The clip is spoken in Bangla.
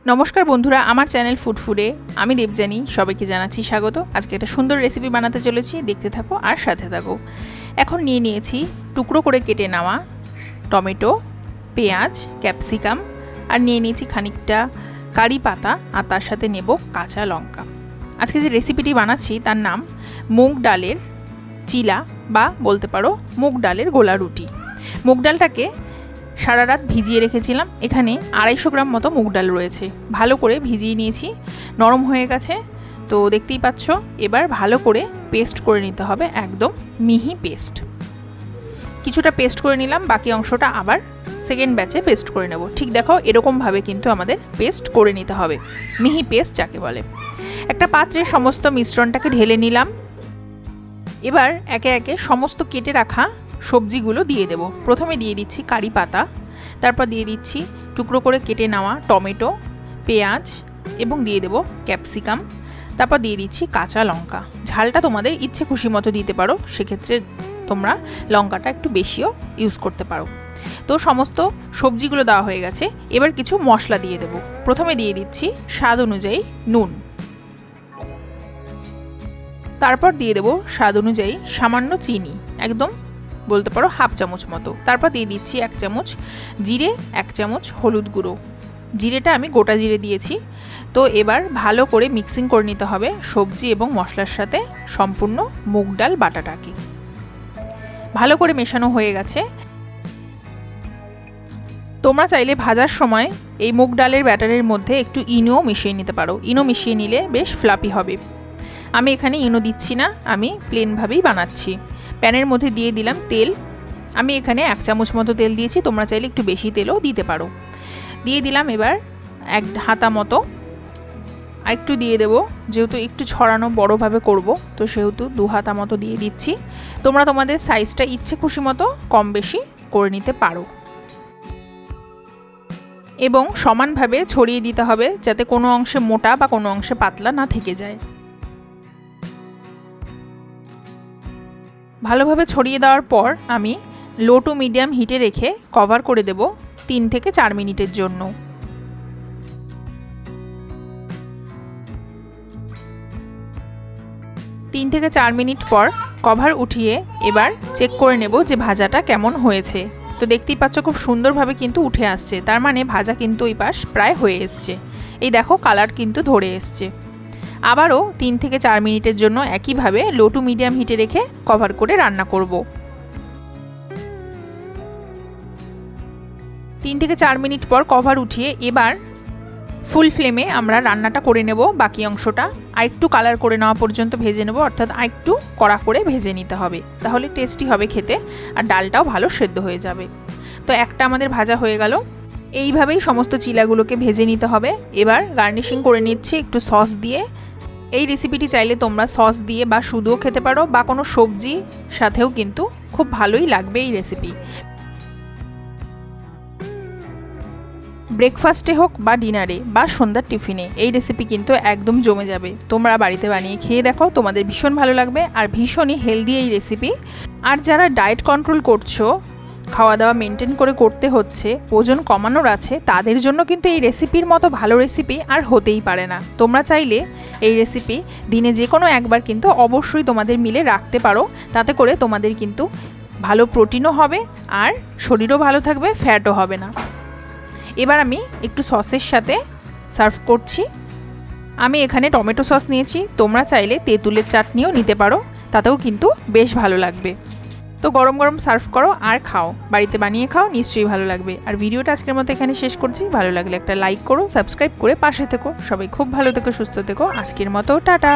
नमस्कार बंधुरा आमार चैनल फुड फुडे आमी देवजानी सबाइके जानाच्छि स्वागत। आज के एक सुंदर रेसिपि बनाते चलेछि, देखते थाको और साथे थाको। एखन निये नियेछि टुकरो करे केटे नेওয়া टमेटो, पेঁয়াজ, ক্যাপসিকাম और निये नियेछि खानिकटा काরি पाता और तार साथे नेब काँचा लंका। आज के जे रेसिपिटी बानाচ্ছি तार नाम मुग डालेर चिला बा बोलते पारो मुग डालेर गोला रुटी। मुग डालटाके सारा रात भिजिए रेखेছিলাম। এখানে 250 গ্রাম মতো মুগ ডাল রয়েছে। ভালো করে ভিজিয়ে নিয়েছি, নরম হয়ে গেছে। তো দেখতেই পাচ্ছ, এবার ভালো করে পেস্ট করে নিতে হবে, একদম মিহি পেস্ট। কিছুটা পেস্ট করে নিলাম, বাকি অংশটা আবার সেকেন্ড ব্যাচে পেস্ট করে নেব। ঠিক দেখো, এরকম ভাবে কিন্তু আমাদের পেস্ট করে নিতে হবে, মিহি পেস্ট যাকে বলে। একটা পাত্রে সমস্ত মিশ্রণটাকে ঢেলে নিলাম। এবার একে একে সমস্ত কেটে রাখা সবজিগুলো দিয়ে দেব। প্রথমে দিয়ে দিচ্ছি কারি পাতা, তারপর দিয়ে দিচ্ছি টুকরো করে কেটে নেওয়া টমেটো, পেঁয়াজ এবং দিয়ে দেব ক্যাপসিকাম, তারপর দিয়ে দিচ্ছি কাঁচা লঙ্কা। ঝালটা তোমাদের ইচ্ছে খুশি মতো দিতে পারো, সেক্ষেত্রে তোমরা লঙ্কাটা একটু বেশিও ইউজ করতে পারো। তো সমস্ত সবজিগুলো দেওয়া হয়ে গেছে। এবার কিছু মশলা দিয়ে দেব। প্রথমে দিয়ে দিচ্ছি স্বাদ অনুযায়ী নুন, তারপর দিয়ে দেব স্বাদ অনুযায়ী সামান্য চিনি, একদম বলতে পারো হাফ চামচ মতো। তারপর দিয়ে দিচ্ছি 1 চামচ জিরে, 1 চামচ হলুদ গুঁড়ো। জিরেটা আমি গোটা জিরে দিয়েছি। তো এবার ভালো করে মিক্সিং করে নিতে হবে সবজি এবং মশলার সাথে সম্পূর্ণ মুগ ডাল বাটাটাকে। ভালো করে মেশানো হয়ে গেছে। তোমরা চাইলে ভাজার সময় এই মুগ ডালের ব্যাটারের মধ্যে একটু ইনো মিশিয়ে নিতে পারো। ইনো মিশিয়ে নিলে বেশ ফ্লাপি হবে। আমি এখানে ইনো দিচ্ছি না, আমি প্লেনভাবেই বানাচ্ছি। প্যানের মধ্যে দিয়ে দিলাম তেল। আমি এখানে 1 চামচ মতো তেল দিয়েছি, তোমরা চাইলে একটু বেশি তেলও দিতে পারো। দিয়ে দিলাম এবার 1 হাতা মতো, আর একটু দিয়ে দেব, যেহেতু একটু ছড়ানো বড়োভাবে করব, তো সেহেতু 2 হাতা মতো দিয়ে দিচ্ছি। তোমরা তোমাদের সাইজটা ইচ্ছে খুশি মতো কম বেশি করে নিতে পারো এবং সমানভাবে ছড়িয়ে দিতে হবে, যাতে কোনো অংশে মোটা বা কোনো অংশে পাতলা না থেকে যায়। ভালোভাবে ছড়িয়ে দেওয়ার পর আমি লো টু মিডিয়াম হিটে রেখে কভার করে দেব 3 থেকে 4 মিনিটের জন্য। 3 থেকে 4 মিনিট পর কভার উঠিয়ে এবার চেক করে নেব যে ভাজাটা কেমন হয়েছে। তো দেখতেই পাচ্ছ, খুব সুন্দরভাবে কিন্তু উঠে আসছে, তার মানে ভাজা কিন্তু ওই পাশ প্রায় হয়ে এসছে। এই দেখো, কালার কিন্তু ধরে এসছে। আবারও 3 থেকে 4 মিনিটের জন্য একইভাবে লো টু মিডিয়াম হিটে রেখে কভার করে রান্না করব। 3 থেকে 4 মিনিট পর কভার উঠিয়ে এবার ফুল ফ্লেমে আমরা রান্নাটা করে নেব। বাকি অংশটা আরেকটু কালার করে নেওয়া পর্যন্ত ভেজে নেব, অর্থাৎ আরেকটু কড়া করে ভেজে নিতে হবে, তাহলে টেস্টি হবে খেতে আর ডালটাও ভালো সেদ্ধ হয়ে যাবে। তো একটা আমাদের ভাজা হয়ে গেল। এইভাবেই সমস্ত চিলাগুলোকে ভেজে নিতে হবে। এবার গার্নিশিং করে নিচ্ছি একটু সস দিয়ে। এই রেসিপিটি চাইলে তোমরা সস দিয়ে বা শুধুও খেতে পারো, বা কোনো সবজি সাথেও কিন্তু খুব ভালোই লাগবে এই রেসিপি। ব্রেকফাস্টে হোক বা ডিনারে বা সন্ধ্যার টিফিনে এই রেসিপি কিন্তু একদম জমে যাবে। তোমরা বাড়িতে বানিয়ে খেয়ে দেখো, তোমাদের ভীষণ ভালো লাগবে আর ভীষণই হেলদি এই রেসিপি। আর যারা ডায়েট কন্ট্রোল করছো, খাওয়া দাওয়া মেনটেন করে করতে হচ্ছে, ওজন কমানোর আছে, তাদের জন্য কিন্তু এই রেসিপির মতো ভালো রেসিপি আর হতেই পারে না। তোমরা চাইলে এই রেসিপি দিনে যে কোনো একবার কিন্তু অবশ্যই তোমাদের মিলে রাখতে পারো, তাতে করে তোমাদের কিন্তু ভালো প্রোটিনও হবে আর শরীরও ভালো থাকবে, ফ্যাটও হবে না। এবার আমি একটু সসের সাথে সার্ভ করছি। আমি এখানে টমেটো সস নিয়েছি, তোমরা চাইলে তেঁতুলের চাটনিও নিতে পারো, তাতেও কিন্তু বেশ ভালো লাগবে। তো গরম গরম সার্ভ করো আর খাও, বাড়িতে বানিয়ে খাও, নিশ্চয়ই ভালো লাগবে। আর ভিডিওটা আজকের মতো এখানে শেষ করছি। ভালো লাগলে একটা লাইক করো, সাবস্ক্রাইব করে পাশে থেকো। সবাই খুব ভালো থেকো, সুস্থ থেকো। আজকের মতো টাটা।